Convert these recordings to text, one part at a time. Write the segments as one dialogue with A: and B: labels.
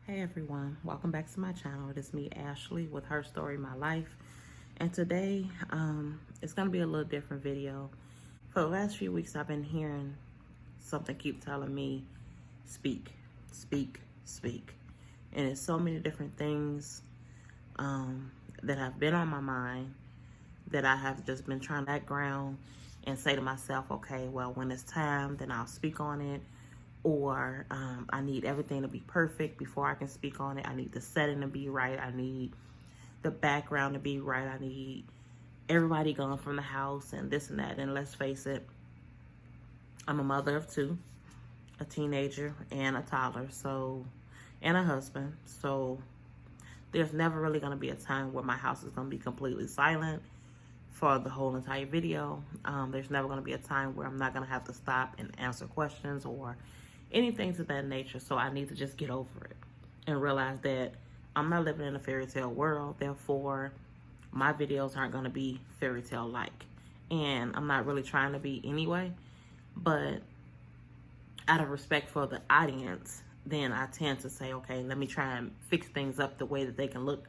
A: Hey everyone, welcome back to my channel. It is me, Ashley, with Her Story, My Life. And today, it's going to be a little different video. For the last few weeks, I've been hearing something keep telling me, speak, speak, speak. And it's so many different things that have been on my mind that I have just been trying to background and say to myself, okay, well, when it's time, then I'll speak on it. Or I need everything to be perfect before I can speak on it. I need the setting to be right. I need the background to be right. I need everybody gone from the house and this and that. And let's face it, I'm a mother of two, a teenager and a toddler, and a husband. So there's never really going to be a time where my house is going to be completely silent for the whole entire video. There's never going to be a time where I'm not going to have to stop and answer questions or anything to that nature. So I need to just get over it and realize that I'm not living in a fairy tale world. Therefore, my videos aren't going to be fairy tale like. And I'm not really trying to be anyway. But out of respect for the audience, then I tend to say, okay, let me try and fix things up the way that they can look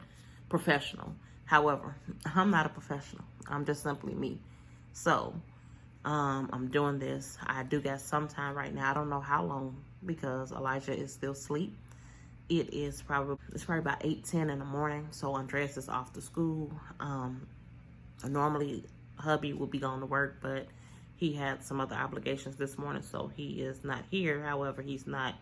A: professional. However, I'm not a professional. I'm just simply me. So I'm doing this. I do got some time right now. I don't know how long because Elijah is still asleep. It's probably about 8:10 in the morning. So Andreas is off to school. Normally hubby would be going to work, but he had some other obligations this morning, so he is not here. However, he's not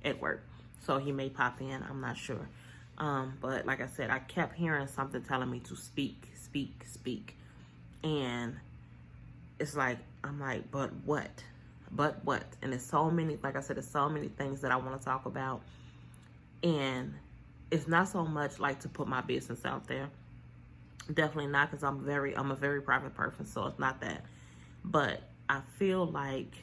A: at work, so he may pop in. I'm not sure. But like I said, I kept hearing something telling me to speak, speak, speak. And it's like, I'm like, but what? But what? And there's so many, like I said, there's so many things that I want to talk about. And it's not so much like to put my business out there. Definitely not, because I'm a very private person, so it's not that. But I feel like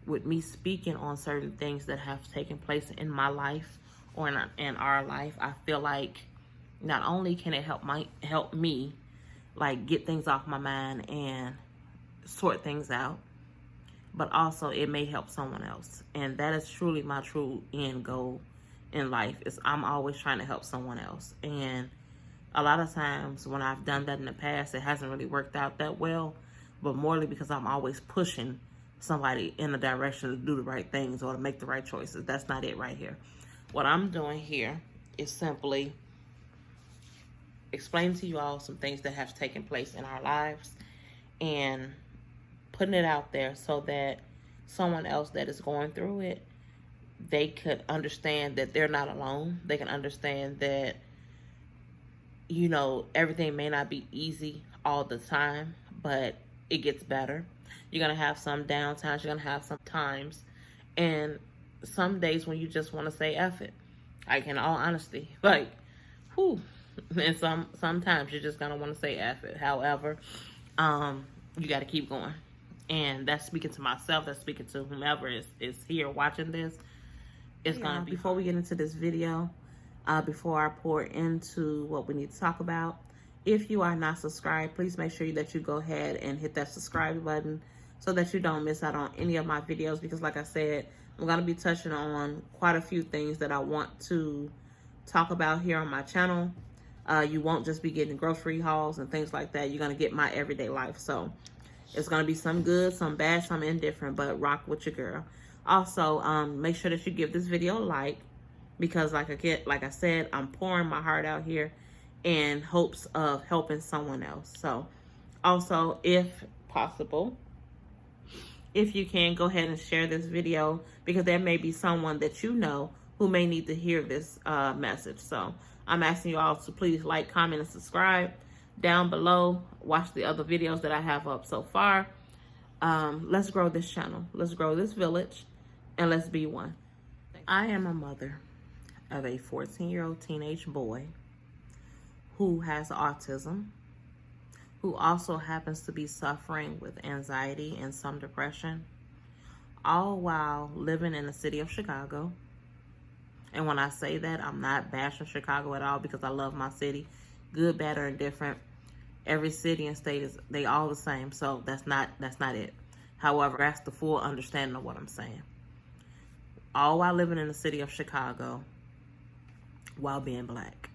A: with me speaking on certain things that have taken place in my life or in our life, I feel like not only can it help me like get things off my mind and sort things out, but also it may help someone else. And that is truly my true end goal in life, is I'm always trying to help someone else. And a lot of times when I've done that in the past, it hasn't really worked out that well, but morely because I'm always pushing somebody in the direction to do the right things or to make the right choices. That's not it right here. What I'm doing here is simply explain to you all some things that have taken place in our lives and putting it out there so that someone else that is going through it, they could understand that they're not alone. They can understand that, you know, everything may not be easy all the time, but it gets better. You're going to have some down times. You're going to have some times. And some days when you just want to say F it. Like, in all honesty. Like, whew. And sometimes you're just going to want to say F it. However, you got to keep going. And that's speaking to myself. That's speaking to whomever is here watching this. It's going to be... Before we get into this video, before I pour into what we need to talk about, if you are not subscribed, please make sure that you go ahead and hit that subscribe button so that you don't miss out on any of my videos. Because like I said, I'm going to be touching on quite a few things that I want to talk about here on my channel. You won't just be getting grocery hauls and things like that. You're going to get my everyday life. So it's going to be some good, some bad, some indifferent, but rock with your girl. Also, make sure that you give this video a like, because like I said, I'm pouring my heart out here in hopes of helping someone else. So also, if possible, if you can, go ahead and share this video, because there may be someone that you know who may need to hear this message. So I'm asking you all to please like, comment, and subscribe down below. Watch the other videos that I have up so far. Let's grow this channel. Let's grow this village, and let's be one. I am a mother of a 14-year-old teenage boy who has autism, who also happens to be suffering with anxiety and some depression, all while living in the city of Chicago. And when I say that, I'm not bashing Chicago at all, because I love my city. Good, bad, or indifferent. Every city and state they all the same. So that's not it. However, that's the full understanding of what I'm saying. All while living in the city of Chicago, while being black.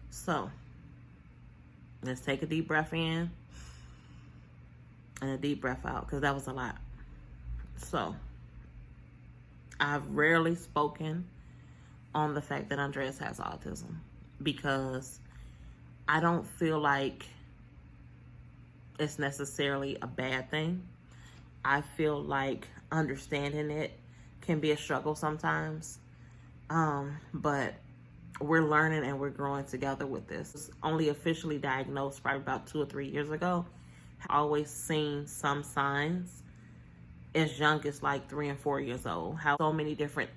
A: So let's take a deep breath in and a deep breath out, because that was a lot. So I've rarely spoken on the fact that Andreas has autism, because I don't feel like it's necessarily a bad thing. I feel like understanding it can be a struggle sometimes. But we're learning and we're growing together with this. It's only officially diagnosed probably about 2 or 3 years ago. I've always seen some signs as young as like 3 and 4 years old. How so many different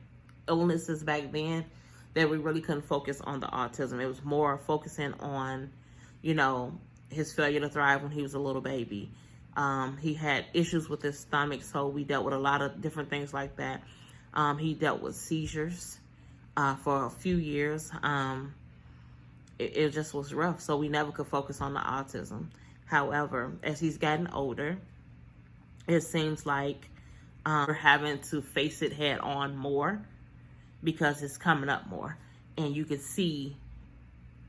A: illnesses back then that we really couldn't focus on the autism. It was more focusing on, you know, his failure to thrive when he was a little baby. He had issues with his stomach, so we dealt with a lot of different things like that. He dealt with seizures for a few years. It just was rough, so we never could focus on the autism. However, as he's gotten older, it seems like we're having to face it head on more, because it's coming up more, and you can see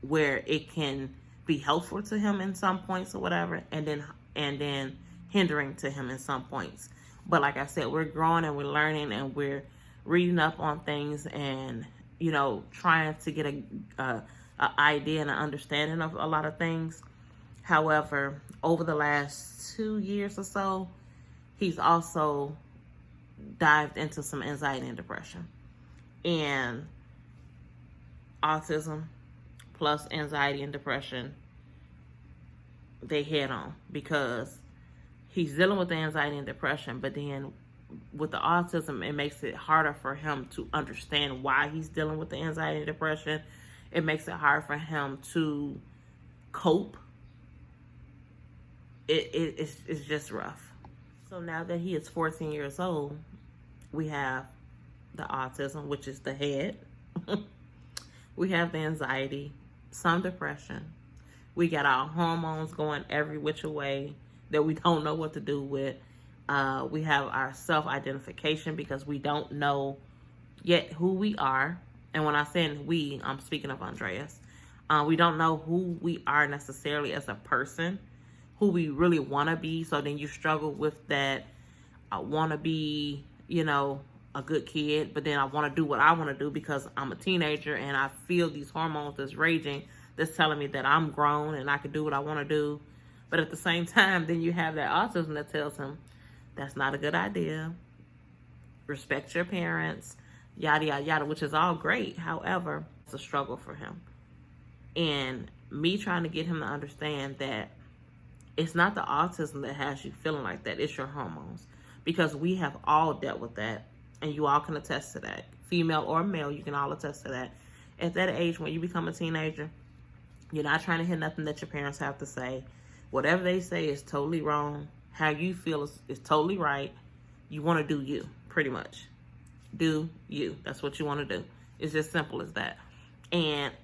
A: where it can be helpful to him in some points or whatever, and then hindering to him in some points. But like I said, we're growing and we're learning and we're reading up on things, and you know, trying to get a idea and an understanding of a lot of things. However, over the last 2 years or so, he's also dived into some anxiety and depression. And autism plus anxiety and depression, they head on, because he's dealing with the anxiety and depression, but then with the autism, it makes it harder for him to understand why he's dealing with the anxiety and depression. It makes it hard for him to cope. It's just rough. So now that he is 14 years old, we have the autism, which is the head. We have the anxiety, some depression. We got our hormones going every which way that we don't know what to do with. We have our self-identification, because we don't know yet who we are. And when I say we, I'm speaking of Andreas. We don't know who we are necessarily as a person, who we really want to be. So then you struggle with that. I want to be, you know, a good kid, but then I want to do what I want to do because I'm a teenager and I feel these hormones that's raging, that's telling me that I'm grown and I can do what I want to do. But at the same time, then you have that autism that tells him that's not a good idea. Respect your parents, yada, yada, yada, which is all great. However, it's a struggle for him. And me trying to get him to understand that it's not the autism that has you feeling like that. It's your hormones. Because we have all dealt with that. And you all can attest to that. Female or male, you can all attest to that. At that age, when you become a teenager, you're not trying to hear nothing that your parents have to say. Whatever they say is totally wrong. How you feel is totally right. You want to do you, pretty much. Do you. That's what you want to do. It's just simple as that. And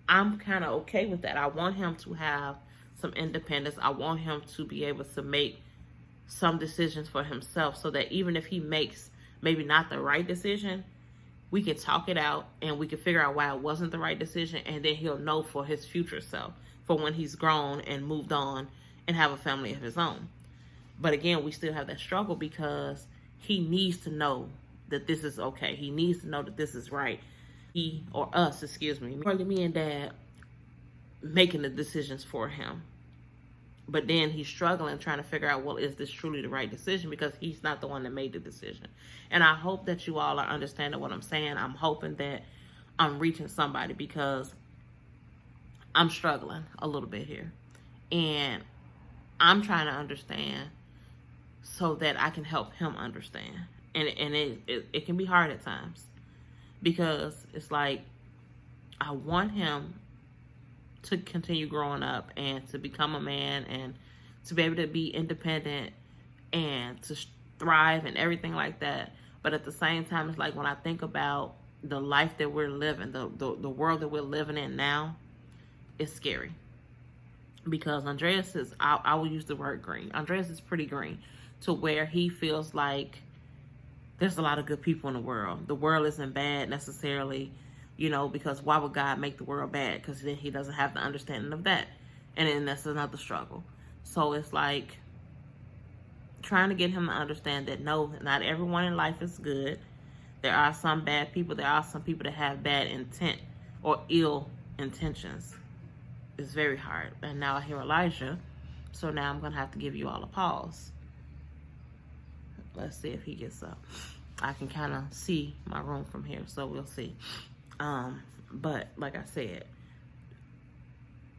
A: I'm kind of okay with that. I want him to have some independence. I want him to be able to make some decisions for himself, so that even if he makes maybe not the right decision, we can talk it out and we can figure out why it wasn't the right decision, and then he'll know for his future self, for when he's grown and moved on and have a family of his own. But again, we still have that struggle, because he needs to know that this is okay. He needs to know that this is right. He, or us, excuse me, probably me and Dad making the decisions for him. But then he's struggling, trying to figure out, well, is this truly the right decision? Because he's not the one that made the decision. And I hope that you all are understanding what I'm saying. I'm hoping that I'm reaching somebody, because I'm struggling a little bit here. And I'm trying to understand so that I can help him understand. And it can be hard at times, because it's like I want him to continue growing up and to become a man and to be able to be independent and to thrive and everything like that. But at the same time, it's like when I think about the life that we're living, the world that we're living in now, it's scary. Because Andreas is, I will use the word green. Andreas is pretty green, to where he feels like there's a lot of good people in the world. The world isn't bad necessarily. you know, because why would God make the world bad? Because then he doesn't have the understanding of that. And then that's another struggle. So it's like trying to get him to understand that no, not everyone in life is good. There are some bad people. There are some people that have bad intent or ill intentions. It's very hard. And now I hear Elijah. So now I'm going to have to give you all a pause. Let's see if he gets up. I can kind of see my room from here, so we'll see. But like I said,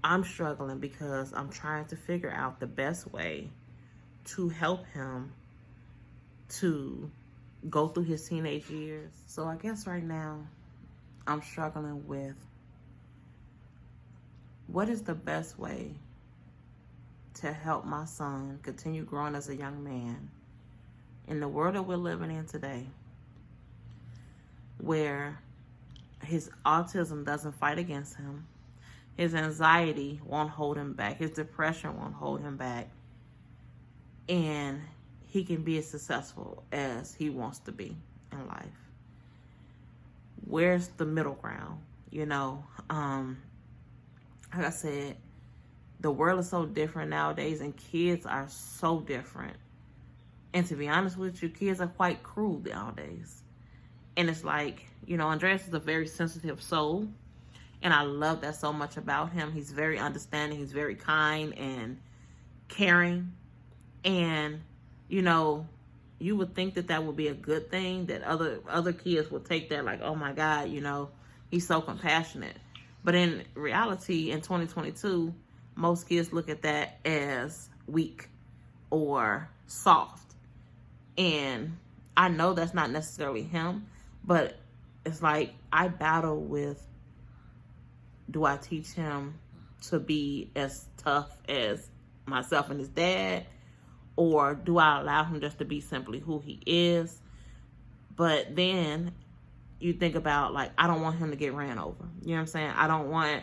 A: I'm struggling because I'm trying to figure out the best way to help him to go through his teenage years. So I guess right now I'm struggling with what is the best way to help my son continue growing as a young man in the world that we're living in today, where his autism doesn't fight against him, his anxiety won't hold him back, his depression won't hold him back, and he can be as successful as he wants to be in life. Where's the middle ground? You know, like I said, the world is so different nowadays, and kids are so different. And to be honest with you, kids are quite cruel nowadays. And it's like, you know, Andreas is a very sensitive soul, and I love that so much about him. He's very understanding. He's very kind and caring. And, you know, you would think that that would be a good thing, that other kids would take that like, oh my God, you know, he's so compassionate. But in reality, in 2022, most kids look at that as weak or soft. And I know that's not necessarily him, but it's like I battle with, do I teach him to be as tough as myself and his dad? Or do I allow him just to be simply who he is? But then you think about, like, I don't want him to get ran over. You know what I'm saying? I don't want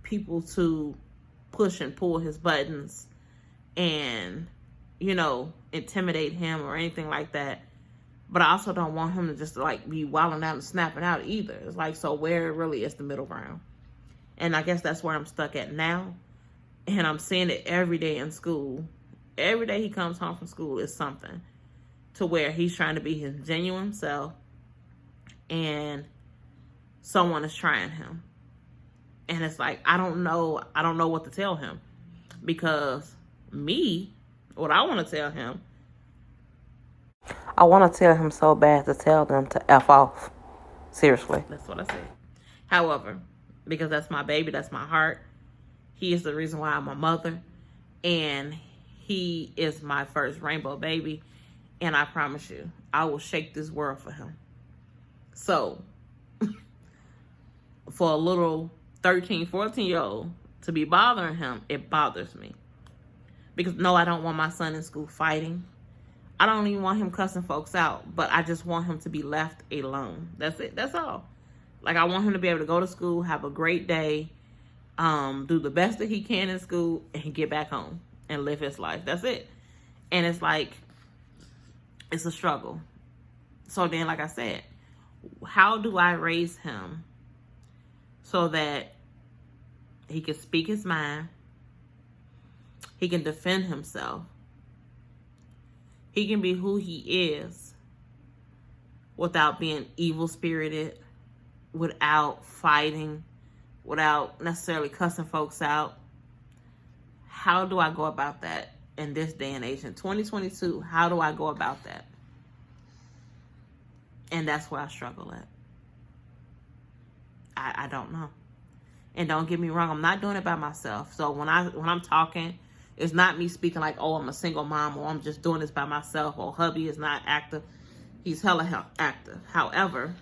A: people to push and pull his buttons and, you know, intimidate him or anything like that. But I also don't want him to just, like, be wilding out and snapping out either. It's like, so where really is the middle ground? And I guess that's where I'm stuck at now. And I'm seeing it every day in school. Every day he comes home from school is something to where he's trying to be his genuine self and someone is trying him. And it's like, I don't know what to tell him, because what I want to tell him, I want to tell him so bad to tell them to F off. Seriously. That's what I said. However, because that's my baby, that's my heart, he is the reason why I'm a mother, and he is my first rainbow baby, and I promise you, I will shake this world for him. So, for a little 13, 14-year-old to be bothering him, it bothers me. Because, no, I don't want my son in school fighting. I don't even want him cussing folks out, but I just want him to be left alone. That's it. That's all. Like, I want him to be able to go to school, have a great day, do the best that he can in school, and get back home and live his life. That's it. And it's like, it's a struggle. So then, like I said, how do I raise him so that he can speak his mind, he can defend himself, he can be who he is without being evil-spirited, without fighting, without necessarily cussing folks out? How do I go about that in this day and age? In 2022, how do I go about that? And that's where I struggle at. I don't know. And don't get me wrong, I'm not doing it by myself. So when I'm talking, it's not me speaking like, oh, I'm a single mom, or I'm just doing this by myself, or hubby is not active. He's hella active. However,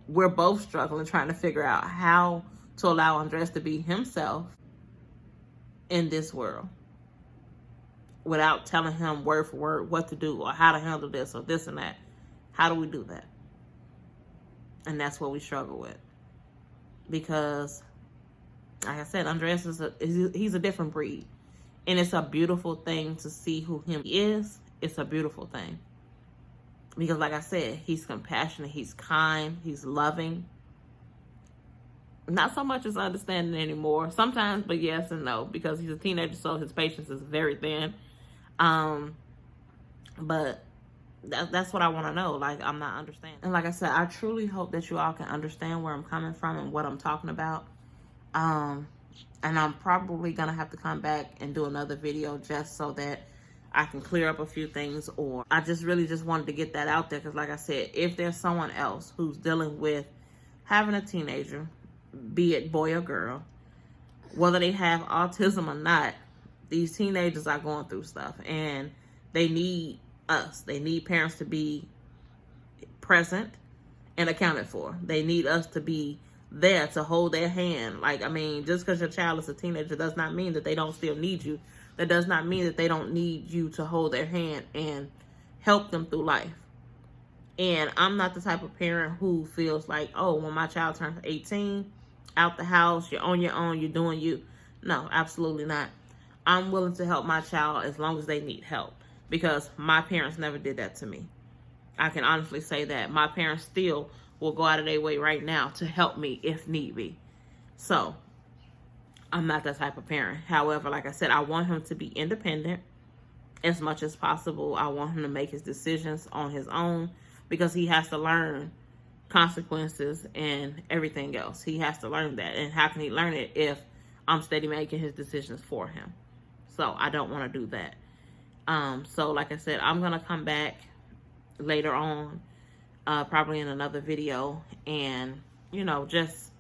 A: we're both struggling, trying to figure out how to allow Andres to be himself in this world without telling him word for word what to do or how to handle this or this and that. How do we do that? And that's what we struggle with. Because, like I said, Andres he's a different breed. And it's a beautiful thing to see who him is. It's a beautiful thing. Because, like I said, he's compassionate, he's kind, he's loving. Not so much as understanding anymore. Sometimes, but yes and no, because he's a teenager, so his patience is very thin. But that's what I want to know. Like, I'm not understanding. And like I said, I truly hope that you all can understand where I'm coming from and what I'm talking about. And I'm probably going to have to come back and do another video just so that I can clear up a few things. Or I just really just wanted to get that out there. Because like I said, if there's someone else who's dealing with having a teenager, be it boy or girl, whether they have autism or not, these teenagers are going through stuff. And they need us. They need parents to be present and accounted for. They need us to be there to hold their hand. Like, I mean, just because your child is a teenager does not mean that they don't still need you. That does not mean that they don't need you to hold their hand and help them through life. And I'm not the type of parent who feels like, oh, when my child turns 18, out the house, you're on your own, you're doing you. No, absolutely not. I'm willing to help my child as long as they need help, because my parents never did that to me. I can honestly say that. My parents still will go out of their way right now to help me if need be. So, I'm not that type of parent. However, like I said, I want him to be independent as much as possible. I want him to make his decisions on his own, because he has to learn consequences and everything else. He has to learn that. And how can he learn it if I'm steady making his decisions for him? So, I don't want to do that. So like I said, I'm going to come back later on, probably in another video, and, you know, just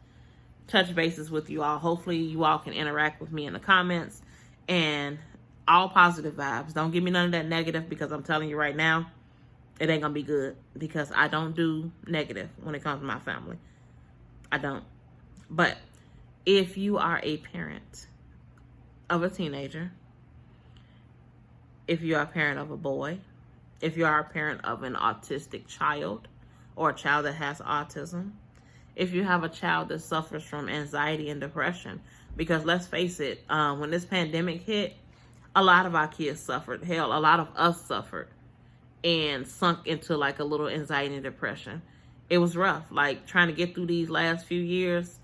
A: touch bases with you all. Hopefully you all can interact with me in the comments, and all positive vibes. Don't give me none of that negative, because I'm telling you right now, it ain't going to be good, because I don't do negative when it comes to my family. I don't. But if you are a parent of a teenager, if you are a parent of a boy, if you are a parent of an autistic child or a child that has autism, if you have a child that suffers from anxiety and depression, because let's face it, when this pandemic hit, a lot of our kids suffered. Hell, a lot of us suffered and sunk into like a little anxiety and depression. It was rough, like trying to get through these last few years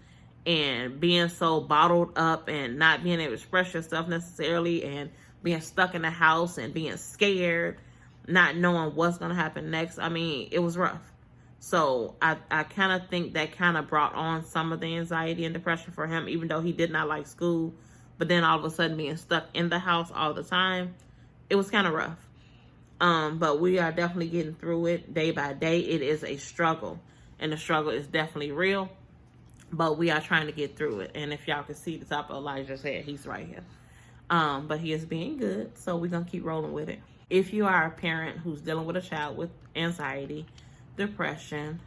A: and being so bottled up and not being able to express yourself necessarily, and being stuck in the house and being scared, not knowing what's going to happen next. I mean, it was rough. So I kind of think that kind of brought on some of the anxiety and depression for him, even though he did not like school. But then all of a sudden being stuck in the house all the time, it was kind of rough. But we are definitely getting through it day by day. It is a struggle, and the struggle is definitely real, but we are trying to get through it. And if y'all can see the top of Elijah's head, he's right here. But he is being good, so we're going to keep rolling with it. If you are a parent who's dealing with a child with anxiety, depression,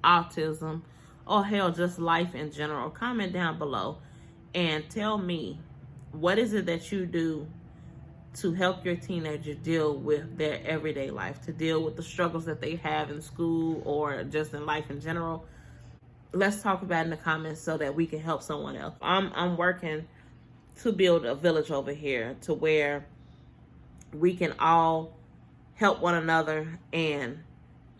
A: autism, or hell, just life in general, comment down below and tell me, what is it that you do to help your teenager deal with their everyday life, to deal with the struggles that they have in school or just in life in general? Let's talk about it in the comments so that we can help someone else. I'm working to build a village over here to where we can all help one another and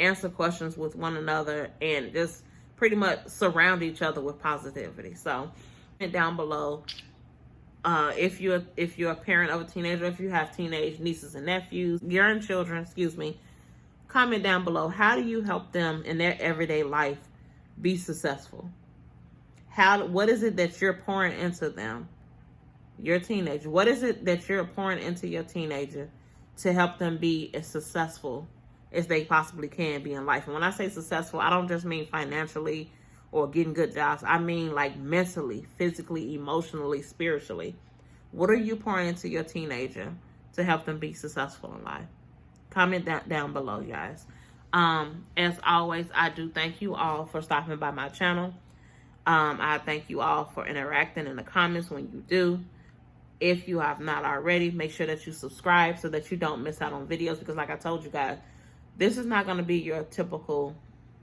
A: answer questions with one another and just pretty much surround each other with positivity. So down below, if you're a parent of a teenager, if you have teenage nieces and nephews, young children, comment down below, how do you help them in their everyday life be successful? What is it that you're pouring into them? Your teenager, what is it that you're pouring into your teenager to help them be as successful as they possibly can be in life? And when I say successful, I don't just mean financially or getting good jobs. I mean like mentally, physically, emotionally, spiritually. What are you pouring into your teenager to help them be successful in life? Comment that down below, guys. As always, I do thank you all for stopping by my channel. I thank you all for interacting in the comments when you do. If you have not already, make sure that you subscribe so that you don't miss out on videos, because like I told you guys, this is not going to be your typical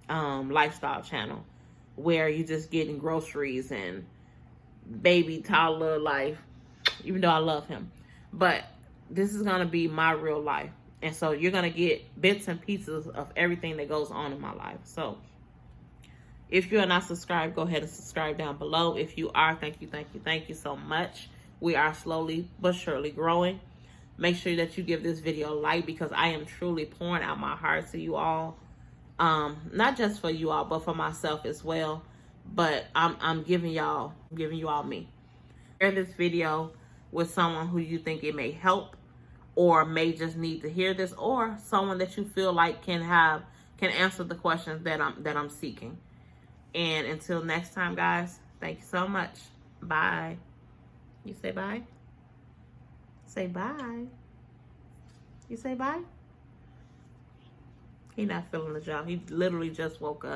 A: lifestyle channel where you're just getting groceries and baby toddler life, even though I love him. But this is going to be my real life. And so you're going to get bits and pieces of everything that goes on in my life. So If you are not subscribed, go ahead and subscribe down below. If you are, thank you so much. We are slowly but surely growing. Make sure that you give this video a like, because I am truly pouring out my heart to you all. Not just for you all, but for myself as well. But I'm giving you all me. Share this video with someone who you think it may help, or may just need to hear this, or someone that you feel like can answer the questions that I'm seeking. And until next time, guys, thank you so much. Bye. You say bye? Say bye. You say bye? He not feeling the job. He literally just woke up.